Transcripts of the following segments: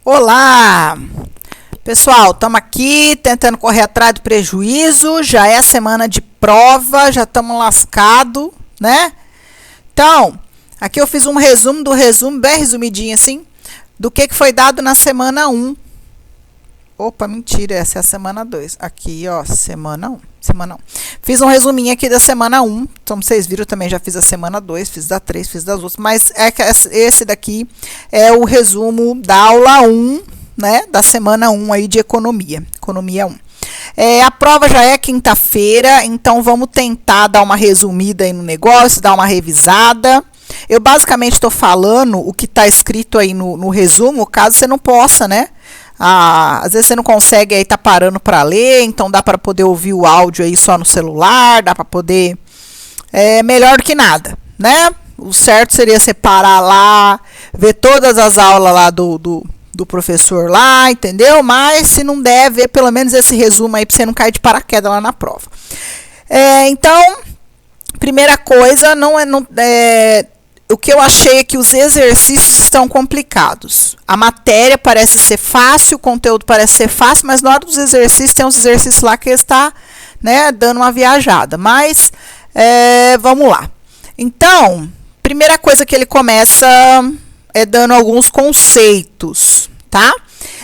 Olá! Pessoal, estamos aqui tentando correr atrás do prejuízo, já é semana de prova, já estamos lascados, né? Então, aqui eu fiz um resumo, bem resumidinho assim, do que foi dado na semana 1. Opa, mentira, essa é a semana 2. Aqui, ó, semana 1. Fiz um resuminho aqui da semana 1. Como vocês viram, também já fiz a semana 2, fiz da 3, fiz das outras. Mas esse daqui é o resumo da aula 1, né? Da semana 1 aí de economia. Economia 1. A prova já é quinta-feira, então vamos tentar dar uma resumida aí no negócio, dar uma revisada. Eu basicamente estou falando o que está escrito aí no resumo, caso você não possa, né? Às vezes você não consegue aí tá parando para ler, então dá para poder ouvir o áudio aí só no celular, dá para poder melhor do que nada, né? O certo seria você parar lá, ver todas as aulas lá do professor lá, entendeu? Mas se não der, ver pelo menos esse resumo aí para você não cair de paraquedas lá na prova. Então, primeira coisa, o que eu achei é que os exercícios estão complicados. A matéria parece ser fácil, o conteúdo parece ser fácil, mas na hora dos exercícios, tem uns exercícios lá que está, né, dando uma viajada. Mas, vamos lá. Então, primeira coisa que ele começa é dando alguns conceitos, tá?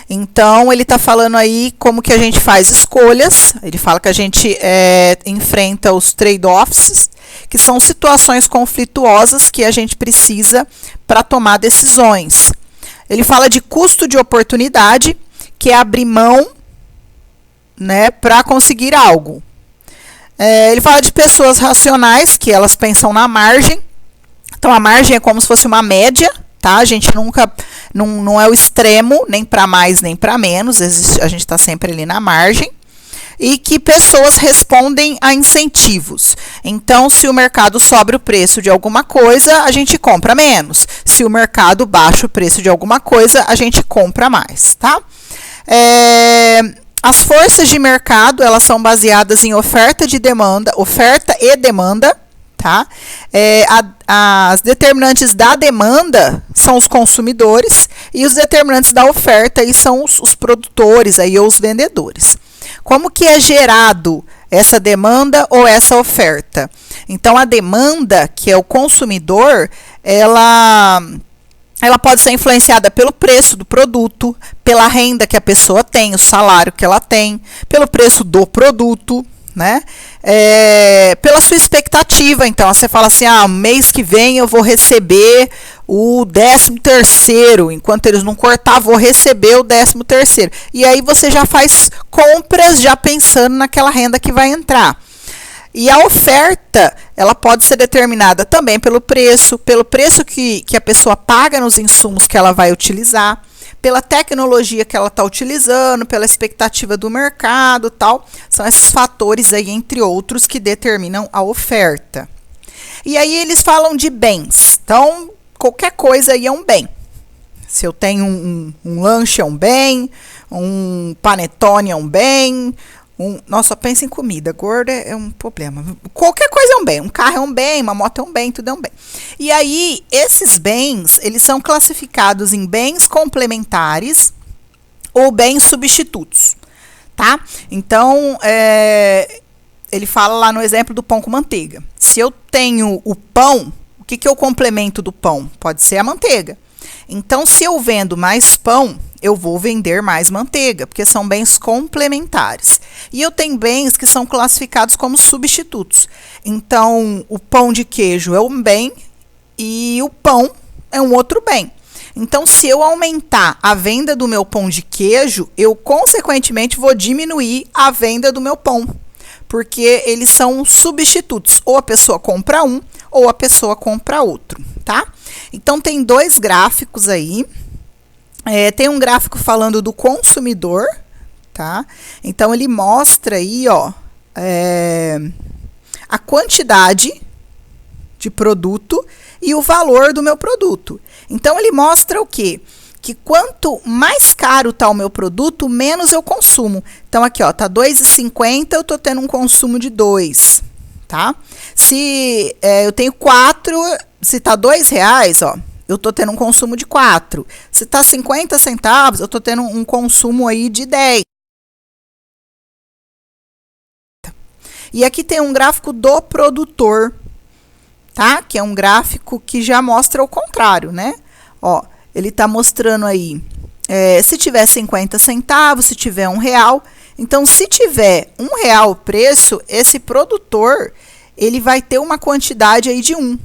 Então, ele está falando aí como que a gente faz escolhas. Ele fala que a gente enfrenta os trade-offs, que são situações conflituosas que a gente precisa para tomar decisões. Ele fala de custo de oportunidade, que é abrir mão, né, para conseguir algo. Ele fala de pessoas racionais, que elas pensam na margem. Então, a margem é como se fosse uma média, tá? A gente nunca, não é o extremo, nem para mais, nem para menos. A gente está sempre ali na margem. E que pessoas respondem a incentivos. Então, se o mercado sobe o preço de alguma coisa, a gente compra menos. Se o mercado baixa o preço de alguma coisa, a gente compra mais, tá? As forças de mercado, elas são baseadas em oferta e demanda, tá? As determinantes da demanda são os consumidores e os determinantes da oferta aí são os produtores aí, ou os vendedores. Como que é gerado essa demanda ou essa oferta? Então, a demanda, que é o consumidor, ela pode ser influenciada pelo preço do produto, pela renda que a pessoa tem, o salário que ela tem, pelo preço do produto, né? Pela sua expectativa. Então, você fala assim, mês que vem eu vou receber o 13º, enquanto eles não cortar, vou receber o 13º. E aí você já faz compras já pensando naquela renda que vai entrar. E a oferta, ela pode ser determinada também pelo preço que a pessoa paga nos insumos que ela vai utilizar, pela tecnologia que ela está utilizando, pela expectativa do mercado, tal. São esses fatores aí, entre outros, que determinam a oferta. E aí eles falam de bens. Então, qualquer coisa aí é um bem. Se eu tenho um lanche é um bem, um panetone é um bem, nossa, pensa em comida, gordo é um problema. Qualquer coisa é um bem, um carro é um bem, uma moto é um bem, tudo é um bem. E aí, esses bens, eles são classificados em bens complementares ou bens substitutos, tá? Então, ele fala lá no exemplo do pão com manteiga. Se eu tenho o pão, o que eu complemento do pão? Pode ser a manteiga. Então, se eu vendo mais pão, eu vou vender mais manteiga, porque são bens complementares. E eu tenho bens que são classificados como substitutos. Então, o pão de queijo é um bem e o pão é um outro bem. Então, se eu aumentar a venda do meu pão de queijo, eu, consequentemente, vou diminuir a venda do meu pão, porque eles são substitutos. Ou a pessoa compra um, ou a pessoa compra outro, tá? Então, tem dois gráficos aí. Tem um gráfico falando do consumidor, tá? Então, ele mostra aí, ó, a quantidade de produto e o valor do meu produto. Então, ele mostra o quê? Que quanto mais caro tá o meu produto, menos eu consumo. Então, aqui, ó, tá R$2,50, eu tô tendo um consumo de 2, tá? Se eu tenho 4, se tá R$2, ó, eu estou tendo um consumo de 4. Se está 50 centavos, eu estou tendo um consumo aí de 10. E aqui tem um gráfico do produtor, tá? Que é um gráfico que já mostra o contrário, né? Ó, ele está mostrando aí, se tiver 50 centavos, se tiver R$1. Então, se tiver R$1 o preço, esse produtor, ele vai ter uma quantidade aí de 1.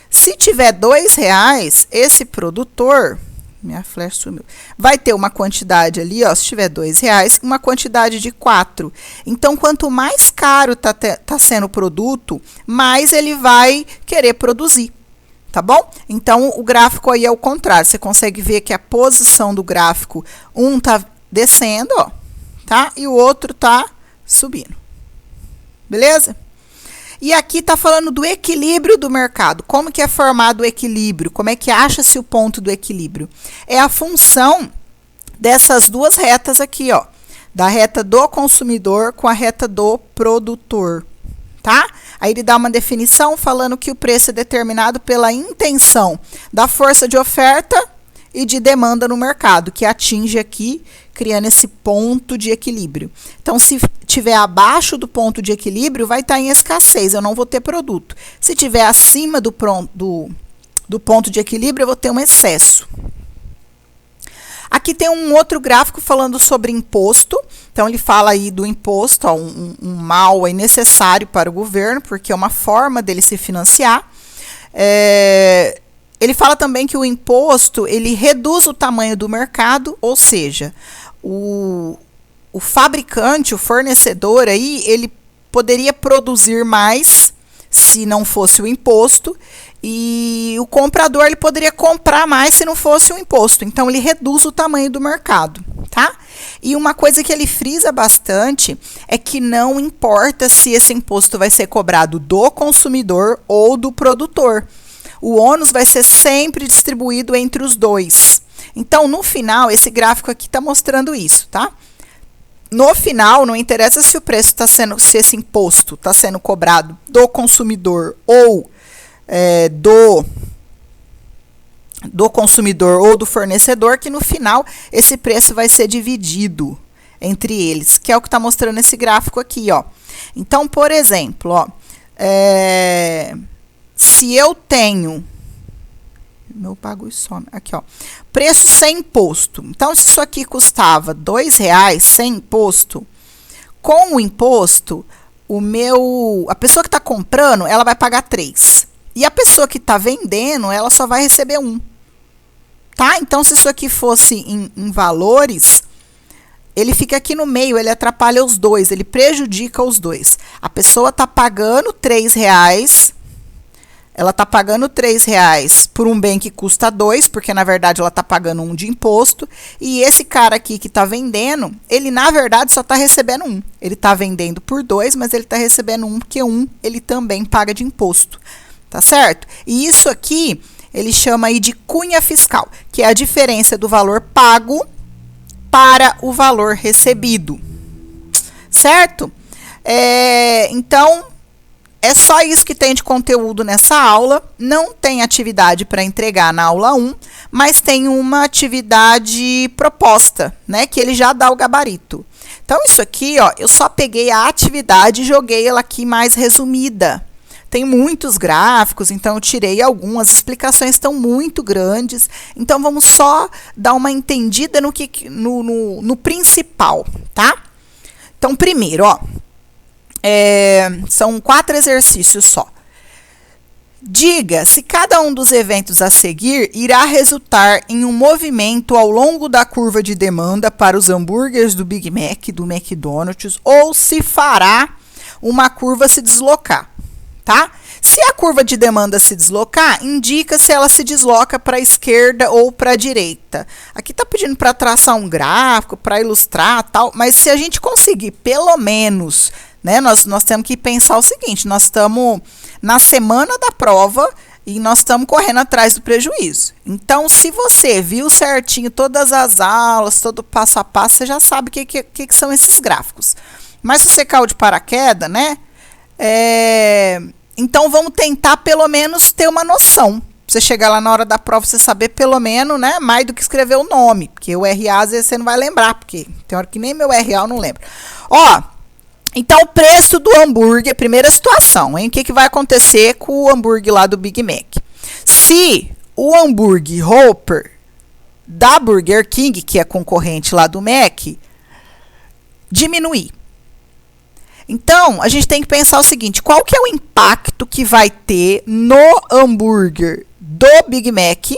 Se tiver R$2, esse produtor, minha flash sumiu, vai ter uma quantidade ali, ó, se tiver R$2, uma quantidade de 4. Então, quanto mais caro tá sendo o produto, mais ele vai querer produzir, tá bom? Então, o gráfico aí é o contrário. Você consegue ver que a posição do gráfico, um tá descendo, ó, tá? E o outro tá subindo. Beleza? E aqui está falando do equilíbrio do mercado. Como que é formado o equilíbrio? Como é que acha-se o ponto do equilíbrio? É a função dessas duas retas aqui, ó. Da reta do consumidor com a reta do produtor, tá? Aí ele dá uma definição falando que o preço é determinado pela intenção da força de oferta e de demanda no mercado, que atinge aqui, criando esse ponto de equilíbrio. Então, se tiver abaixo do ponto de equilíbrio, vai estar em escassez, eu não vou ter produto. Se tiver acima do ponto de equilíbrio, eu vou ter um excesso. Aqui tem um outro gráfico falando sobre imposto. Então, ele fala aí do imposto, ó, um mal aí necessário para o governo, porque é uma forma dele se financiar. Ele fala também que o imposto, ele reduz o tamanho do mercado, ou seja, o fabricante, o fornecedor aí, ele poderia produzir mais se não fosse o imposto, e o comprador ele poderia comprar mais se não fosse o imposto. Então, ele reduz o tamanho do mercado, tá? E uma coisa que ele frisa bastante é que não importa se esse imposto vai ser cobrado do consumidor ou do produtor. O ônus vai ser sempre distribuído entre os dois. Então, no final, esse gráfico aqui está mostrando isso, tá? No final, não interessa se o preço está sendo, se esse imposto está sendo cobrado do consumidor ou do consumidor ou do fornecedor, que no final esse preço vai ser dividido entre eles, que é o que está mostrando esse gráfico aqui, ó. Então, por exemplo, ó, se eu tenho, meu bagulho some, aqui ó, preço sem imposto. Então, se isso aqui custava R$2 sem imposto, com o imposto, a pessoa que está comprando, ela vai pagar 3. E a pessoa que está vendendo, ela só vai receber 1. Tá? Então, se isso aqui fosse em valores, ele fica aqui no meio, ele atrapalha os dois, ele prejudica os dois. A pessoa está pagando R$3, ela está pagando R$3 por um bem que custa 2, porque na verdade ela está pagando 1 de imposto, e esse cara aqui que está vendendo, ele na verdade só está recebendo 1. Ele está vendendo por 2, mas ele está recebendo 1, porque 1 ele também paga de imposto, tá certo? E isso aqui, ele chama aí de cunha fiscal, que é a diferença do valor pago para o valor recebido, certo? Então, é só isso que tem de conteúdo nessa aula. Não tem atividade para entregar na aula 1, mas tem uma atividade proposta, né? Que ele já dá o gabarito. Então, isso aqui, ó, eu só peguei a atividade e joguei ela aqui mais resumida. Tem muitos gráficos, então eu tirei algumas, as explicações estão muito grandes. Então, vamos só dar uma entendida no principal, tá? Então, primeiro, ó. São 4 exercícios só. Diga se cada um dos eventos a seguir irá resultar em um movimento ao longo da curva de demanda para os hambúrgueres do Big Mac, do McDonald's, ou se fará uma curva se deslocar, tá? Se a curva de demanda se deslocar, indica se ela se desloca para a esquerda ou para a direita. Aqui está pedindo para traçar um gráfico, para ilustrar tal, mas se a gente conseguir pelo menos, né, nós temos que pensar o seguinte, nós estamos na semana da prova e nós estamos correndo atrás do prejuízo. Então, se você viu certinho todas as aulas, todo passo a passo, você já sabe o que são esses gráficos. Mas se você caiu de paraquedas, né, então vamos tentar pelo menos ter uma noção. você chegar lá na hora da prova, você saber pelo menos, né, mais do que escrever o nome, porque o RA às vezes você não vai lembrar, porque tem hora que nem meu RA eu não lembro. Ó, então o preço do hambúrguer, primeira situação, hein? O que, que vai acontecer com o hambúrguer lá do Big Mac? Se o hambúrguer Whopper da Burger King, que é concorrente lá do Mac, diminuir. Então, a gente tem que pensar o seguinte, qual que é o impacto que vai ter no hambúrguer do Big Mac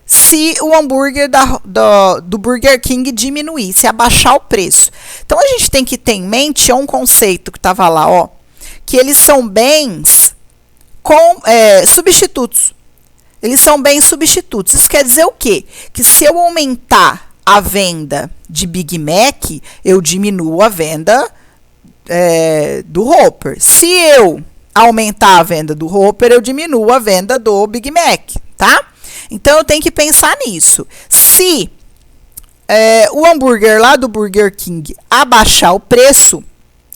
se o hambúrguer do Burger King diminuir, se abaixar o preço? Então, a gente tem que ter em mente um conceito que estava lá, ó, que eles são bens substitutos. Eles são bens substitutos. Isso quer dizer o quê? Que se eu aumentar a venda de Big Mac, eu diminuo a venda do Whopper. Se eu aumentar a venda do Whopper, eu diminuo a venda do Big Mac, tá? Então, eu tenho que pensar nisso. Se o hambúrguer lá do Burger King abaixar o preço,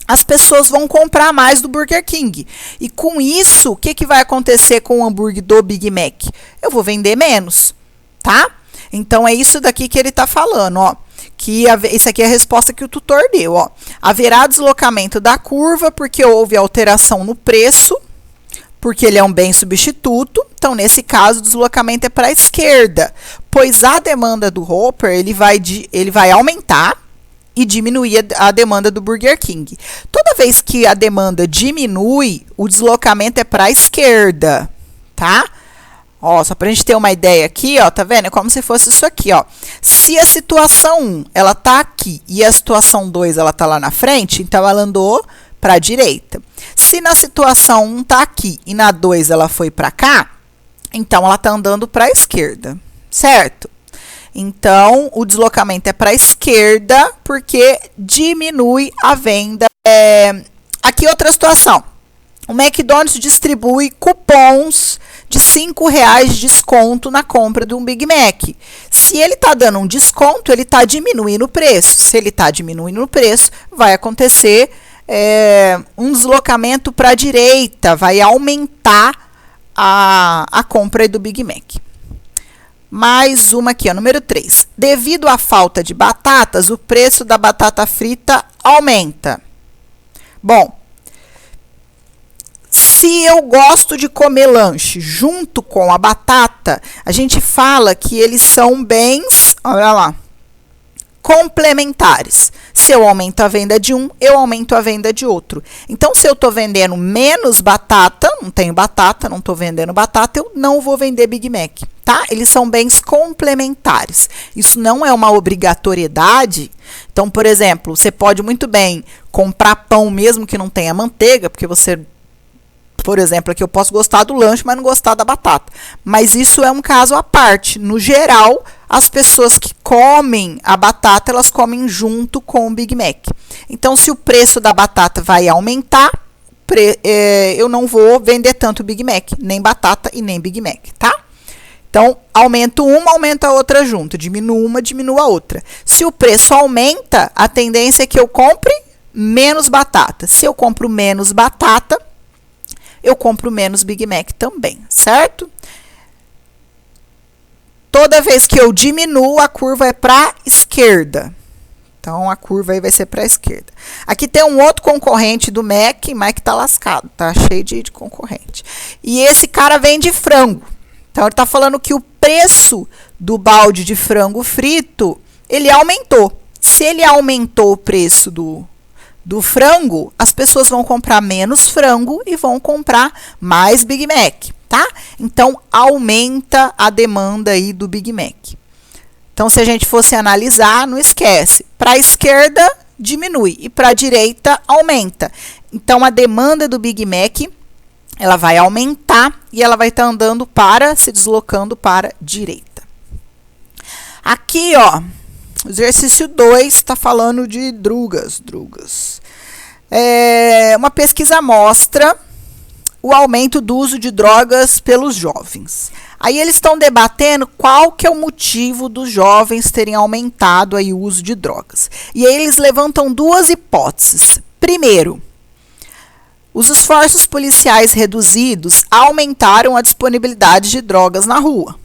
as pessoas vão comprar mais do Burger King. E com isso, o que, que vai acontecer com o hambúrguer do Big Mac? Eu vou vender menos, tá? Então, é isso daqui que ele está falando, ó. Que isso aqui é a resposta que o tutor deu, ó. Haverá deslocamento da curva porque houve alteração no preço, porque ele é um bem substituto. Então, nesse caso, o deslocamento é para a esquerda, pois a demanda do Whopper ele vai aumentar e diminuir a demanda do Burger King. Toda vez que a demanda diminui, o deslocamento é para a esquerda, tá? Ó, só para a gente ter uma ideia aqui, ó, tá vendo? É como se fosse isso aqui, ó. Se a situação 1, ela tá aqui e a situação 2, ela tá lá na frente, então ela andou para a direita. Se na situação 1 tá aqui e na 2 ela foi para cá, então ela tá andando para a esquerda, certo? Então, o deslocamento é para a esquerda porque diminui a venda. Aqui outra situação. O McDonald's distribui cupons de R$5 de desconto na compra de um Big Mac. Se ele está dando um desconto, ele está diminuindo o preço. Se ele está diminuindo o preço, vai acontecer um deslocamento para a direita, vai aumentar a compra do Big Mac. Mais uma aqui, ó, número 3. Devido à falta de batatas, o preço da batata frita aumenta. Bom, se eu gosto de comer lanche junto com a batata, a gente fala que eles são bens, olha lá, complementares. Se eu aumento a venda de um, eu aumento a venda de outro. Então, se eu estou vendendo menos batata, não tenho batata, não estou vendendo batata, eu não vou vender Big Mac, tá? Eles são bens complementares. Isso não é uma obrigatoriedade. Então, por exemplo, você pode muito bem comprar pão mesmo que não tenha manteiga, porque você... Por exemplo, aqui eu posso gostar do lanche, mas não gostar da batata. Mas isso é um caso à parte. No geral, as pessoas que comem a batata, elas comem junto com o Big Mac. Então, se o preço da batata vai aumentar, eu não vou vender tanto Big Mac, nem batata e nem Big Mac, tá? Então, aumento uma, aumenta a outra junto. Diminui uma, diminui a outra. Se o preço aumenta, a tendência é que eu compre menos batata. Se eu compro menos batata, eu compro menos Big Mac também, certo? Toda vez que eu diminuo, a curva é para a esquerda. Então, a curva aí vai ser para a esquerda. Aqui tem um outro concorrente do Mac, Mac tá lascado, tá cheio de concorrente. E esse cara vende frango. Então, ele tá falando que o preço do balde de frango frito, ele aumentou. Se ele aumentou o preço do frango, as pessoas vão comprar menos frango e vão comprar mais Big Mac, tá? Então, aumenta a demanda aí do Big Mac. Então, se a gente fosse analisar, não esquece. Para a esquerda, diminui. E para a direita, aumenta. Então, a demanda do Big Mac, ela vai aumentar e ela vai estar andando se deslocando para a direita. Aqui, ó. O exercício 2 está falando de drugas. Uma pesquisa mostra o aumento do uso de drogas pelos jovens. Aí eles estão debatendo qual que é o motivo dos jovens terem aumentado aí o uso de drogas. E aí eles levantam duas hipóteses. Primeiro, os esforços policiais reduzidos aumentaram a disponibilidade de drogas na rua.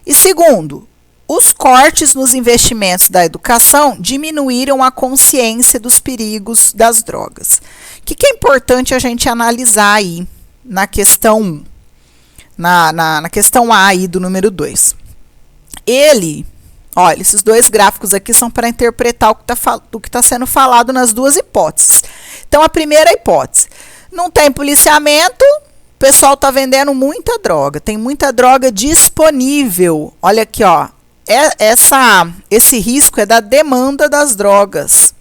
E segundo, os cortes nos investimentos da educação diminuíram a consciência dos perigos das drogas. O que é importante a gente analisar aí na questão 1, na questão A aí do número 2? Olha, esses dois gráficos aqui são para interpretar o que está sendo falado nas duas hipóteses. Então, a primeira hipótese, não tem policiamento, o pessoal está vendendo muita droga, tem muita droga disponível. Olha aqui, ó, esse risco é da demanda das drogas.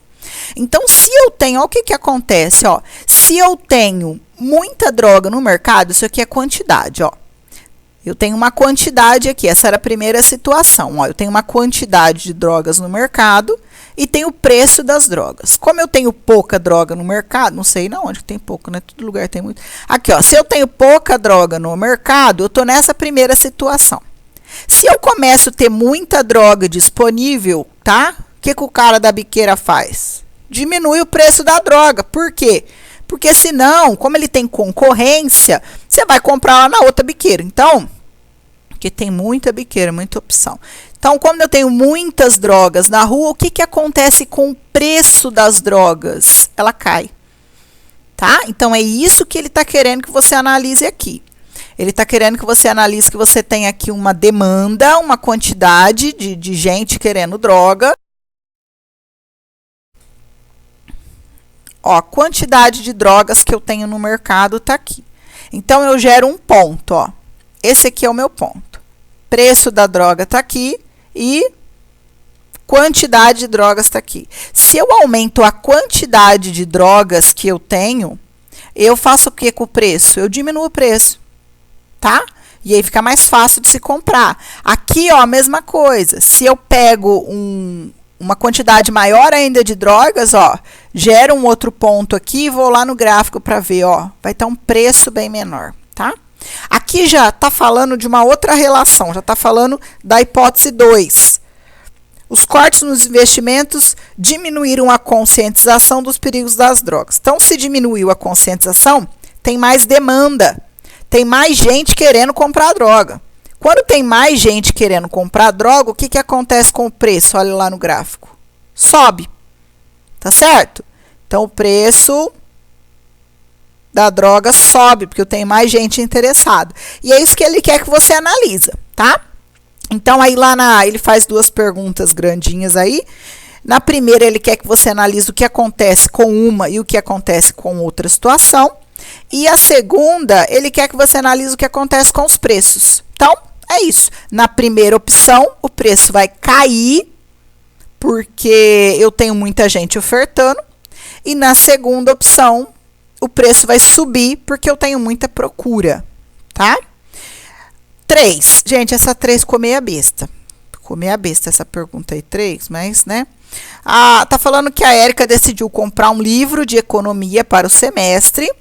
Então, se eu tenho, olha o que acontece, ó, se eu tenho muita droga no mercado, isso aqui é quantidade, ó. Eu tenho uma quantidade aqui, essa era a primeira situação, ó, eu tenho uma quantidade de drogas no mercado e tem o preço das drogas. Como eu tenho pouca droga no mercado, não sei não onde tem pouco, né? Todo lugar tem muito. Aqui, ó, se eu tenho pouca droga no mercado, eu tô nessa primeira situação. Se eu começo a ter muita droga disponível, tá? O que o cara da biqueira faz? Diminui o preço da droga. Por quê? Porque senão, como ele tem concorrência, você vai comprar lá na outra biqueira. Então, porque tem muita biqueira, muita opção. Então, quando eu tenho muitas drogas na rua, o que acontece com o preço das drogas? Ela cai, tá? Então, é isso que ele está querendo que você analise aqui. Ele está querendo que você analise que você tem aqui uma demanda, uma quantidade de gente querendo droga. Ó, a quantidade de drogas que eu tenho no mercado está aqui. Então, eu gero um ponto, ó. Esse aqui é o meu ponto. Preço da droga está aqui e quantidade de drogas está aqui. Se eu aumento a quantidade de drogas que eu tenho, eu faço o que com o preço? Eu diminuo o preço, tá? E aí fica mais fácil de se comprar. Aqui, ó, a mesma coisa. Se eu pego uma quantidade maior ainda de drogas, ó, gera um outro ponto aqui e vou lá no gráfico para ver, ó, vai estar um preço bem menor, tá? Aqui já está falando de uma outra relação, já está falando da hipótese 2. Os cortes nos investimentos diminuíram a conscientização dos perigos das drogas. Então, se diminuiu a conscientização, tem mais demanda, tem mais gente querendo comprar droga. Quando tem mais gente querendo comprar droga, o que acontece com o preço? Olha lá no gráfico. Sobe. Tá certo? Então, o preço da droga sobe, porque eu tenho mais gente interessada. E é isso que ele quer que você analisa, tá? Então, aí ele faz duas perguntas grandinhas aí. Na primeira, ele quer que você analise o que acontece com uma e o que acontece com outra situação. E a segunda, ele quer que você analise o que acontece com os preços. Então, é isso. Na primeira opção, o preço vai cair, porque eu tenho muita gente ofertando. E na segunda opção, o preço vai subir, porque eu tenho muita procura, tá? 3. Gente, essa 3 ficou meia besta. Ficou meia besta essa pergunta aí, 3, mas, né? Tá falando que a Érica decidiu comprar um livro de economia para o semestre.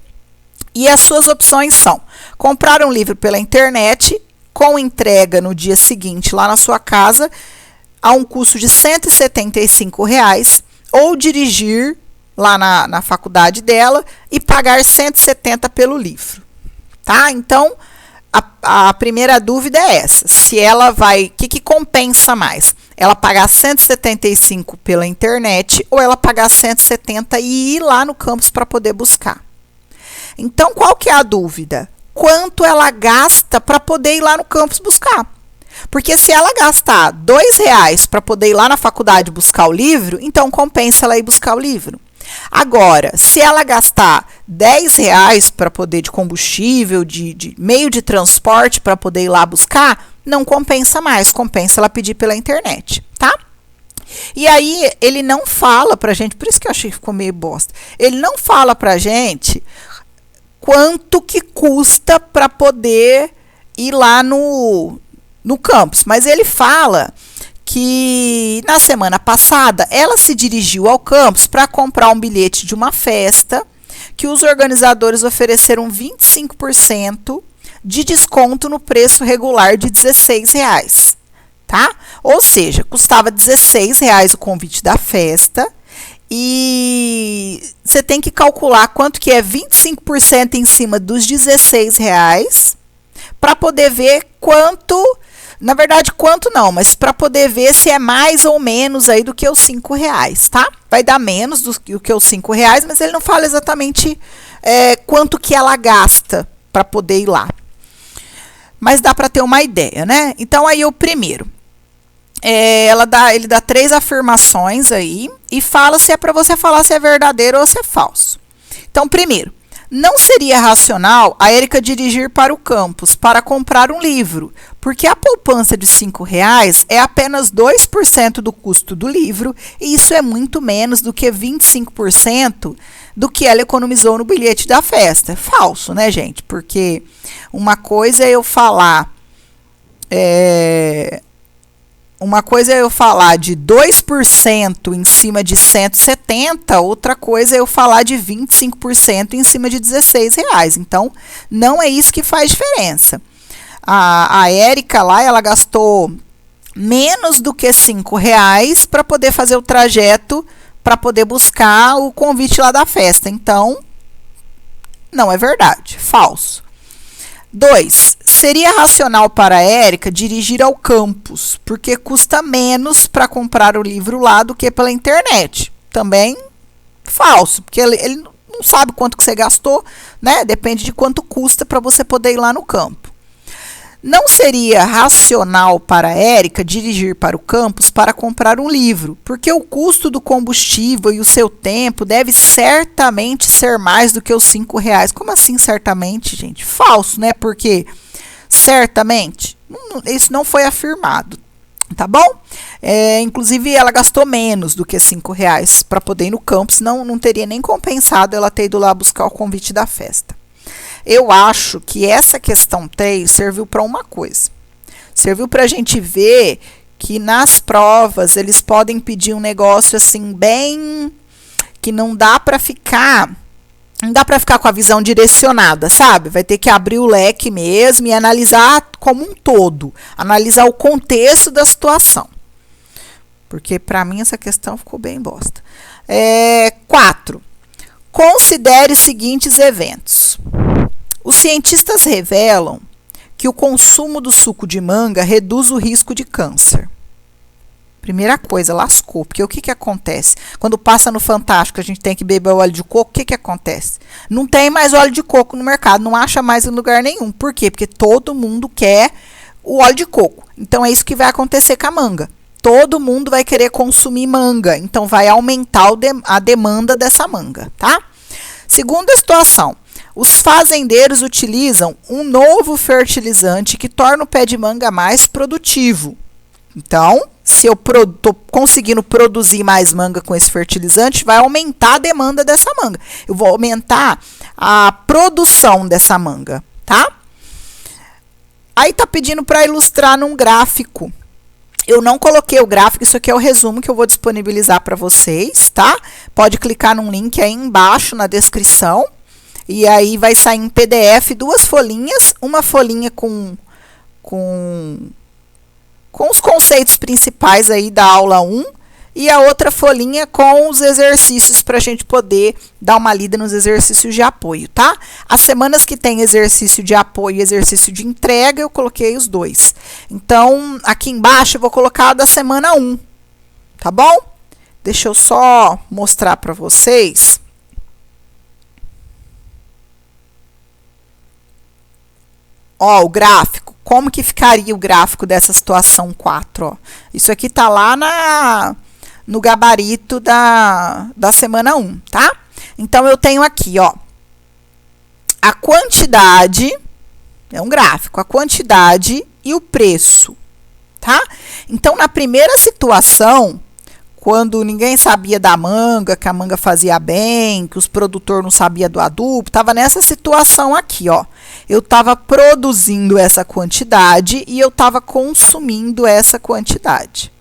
E as suas opções são comprar um livro pela internet, com entrega no dia seguinte lá na sua casa, a um custo de R$ 175, ou dirigir lá na faculdade dela e pagar 170 pelo livro, tá? Então, a primeira dúvida é essa, se ela vai, o que compensa mais? Ela pagar 175 pela internet ou ela pagar 170 e ir lá no campus para poder buscar? Então, qual que é a dúvida? Quanto ela gasta para poder ir lá no campus buscar? Porque se ela gastar R$ 2 para poder ir lá na faculdade buscar o livro, então compensa ela ir buscar o livro. Agora, se ela gastar R$ 10 para poder de combustível, de meio de transporte para poder ir lá buscar, não compensa mais, compensa ela pedir pela internet, tá? E aí, ele não fala pra gente, por isso que eu achei que ficou meio bosta, ele não fala pra gente quanto que custa para poder ir lá no campus, mas ele fala que na semana passada ela se dirigiu ao campus para comprar um bilhete de uma festa que os organizadores ofereceram 25% de desconto no preço regular de R$16, tá? Ou seja, custava R$16 o convite da festa E você tem que calcular quanto que é 25% em cima dos R$ 16, para poder ver quanto, na verdade quanto não, mas para poder ver se é mais ou menos aí do que os R$ 5, tá? Vai dar menos do que os R$ 5, mas ele não fala exatamente quanto que ela gasta para poder ir lá. Mas dá para ter uma ideia, né? Então aí o primeiro, ele dá 3 afirmações aí e fala se é para você falar se é verdadeiro ou se é falso. Então, primeiro, não seria racional a Érica dirigir para o campus para comprar um livro, porque a poupança de R$ 5 é apenas 2% do custo do livro, e isso é muito menos do que 25% do que ela economizou no bilhete da festa. Falso, né, gente? Porque uma coisa é eu falar... de 2% em cima de 170, outra coisa é eu falar de 25% em cima de R$ 16. Então, não é isso que faz diferença. A Érica lá, ela gastou menos do que R$ 5 para poder fazer o trajeto, para poder buscar o convite lá da festa. Então, não é verdade, falso. 2. Seria racional para a Érica dirigir ao campus, porque custa menos para comprar o livro lá do que pela internet. Também falso, porque ele não sabe quanto que você gastou, né? Depende de quanto custa para você poder ir lá no campo. Não seria racional para a Érica dirigir para o campus para comprar um livro, porque o custo do combustível e o seu tempo deve certamente ser mais do que os R$ 5. Como assim certamente, gente? Falso, né? Porque certamente, isso não foi afirmado, tá bom? Inclusive, ela gastou menos do que R$ 5 para poder ir no campus, não teria nem compensado ela ter ido lá buscar o convite da festa. Eu acho que essa questão 3 serviu para uma coisa. Serviu para a gente ver que nas provas eles podem pedir um negócio assim bem... que não dá para ficar com a visão direcionada, sabe? Vai ter que abrir o leque mesmo e analisar como um todo. Analisar o contexto da situação. Porque para mim essa questão ficou bem bosta. 4. Considere os seguintes eventos. Os cientistas revelam que o consumo do suco de manga reduz o risco de câncer. Primeira coisa, lascou, porque o que acontece? Quando passa no Fantástico, a gente tem que beber o óleo de coco, o que acontece? Não tem mais óleo de coco no mercado, não acha mais em lugar nenhum. Por quê? Porque todo mundo quer o óleo de coco. Então, é isso que vai acontecer com a manga. Todo mundo vai querer consumir manga, então vai aumentar a demanda dessa manga, tá? Segunda situação. Os fazendeiros utilizam um novo fertilizante que torna o pé de manga mais produtivo. Então, se eu estou conseguindo produzir mais manga com esse fertilizante, vai aumentar a demanda dessa manga. Eu vou aumentar a produção dessa manga, tá? Aí tá pedindo para ilustrar num gráfico. Eu não coloquei o gráfico, isso aqui é o resumo que eu vou disponibilizar para vocês, tá? Pode clicar num link aí embaixo na descrição. E aí vai sair em PDF 2 folhinhas, uma folhinha com os conceitos principais aí da aula 1 e a outra folhinha com os exercícios para a gente poder dar uma lida nos exercícios de apoio, tá? As semanas que tem exercício de apoio e exercício de entrega, eu coloquei os 2. Então, aqui embaixo eu vou colocar a da semana 1, tá bom? Deixa eu só mostrar para vocês. Ó, o gráfico, como que ficaria o gráfico dessa situação 4? Ó? Isso aqui tá lá no gabarito da semana 1, tá? Então, eu tenho aqui, ó, a quantidade, é um gráfico, a quantidade e o preço, tá? Então, na primeira situação, quando ninguém sabia da manga, que a manga fazia bem, que os produtores não sabiam do adubo, estava nessa situação aqui, ó. Eu estava produzindo essa quantidade e eu estava consumindo essa quantidade.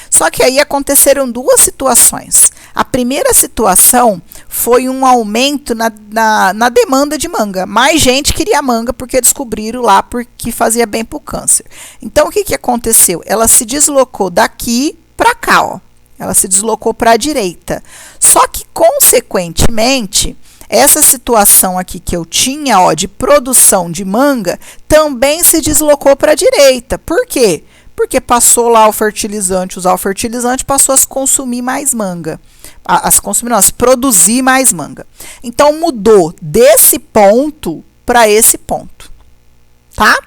Só que aí aconteceram 2 situações. A primeira situação foi um aumento na demanda de manga. Mais gente queria manga porque descobriram lá que fazia bem para o câncer. Então, o que aconteceu? Ela se deslocou daqui para cá, ó. Ela se deslocou para a direita. Só que, consequentemente, essa situação aqui que eu tinha, ó, de produção de manga, também se deslocou para a direita. Por quê? Porque passou lá o fertilizante, usar o fertilizante, passou a se consumir mais manga. A se consumir, não, a se produzir mais manga. Então, mudou desse ponto para esse ponto, tá?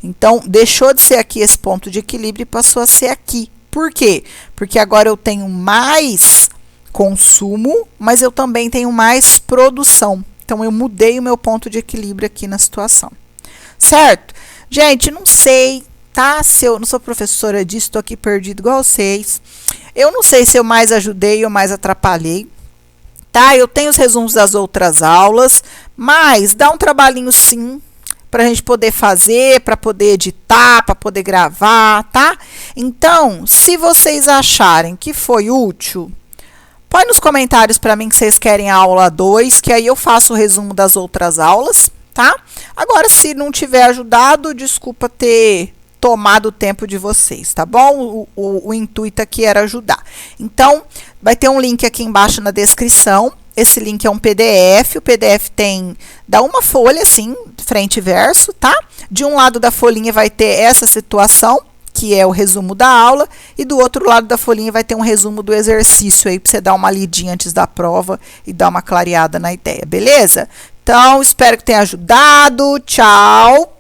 Então, deixou de ser aqui esse ponto de equilíbrio e passou a ser aqui. Por quê? Porque agora eu tenho mais consumo, mas eu também tenho mais produção. Então, eu mudei o meu ponto de equilíbrio aqui na situação. Certo? Gente, não sei, tá? Se eu não sou professora disso, estou aqui perdido igual vocês. Eu não sei se eu mais ajudei ou mais atrapalhei. Tá? Eu tenho os resumos das outras aulas, mas dá um trabalhinho sim, para a gente poder fazer, para poder editar, para poder gravar, tá? Então, se vocês acharem que foi útil, põe nos comentários para mim que vocês querem a aula 2, que aí eu faço o resumo das outras aulas, tá? Agora, se não tiver ajudado, desculpa ter tomado o tempo de vocês, tá bom? O intuito aqui era ajudar. Então, vai ter um link aqui embaixo na descrição. Esse link é um PDF, o PDF dá uma folha assim, frente e verso, tá? De um lado da folhinha vai ter essa situação, que é o resumo da aula, e do outro lado da folhinha vai ter um resumo do exercício aí, para você dar uma lidinha antes da prova e dar uma clareada na ideia, beleza? Então, espero que tenha ajudado, tchau!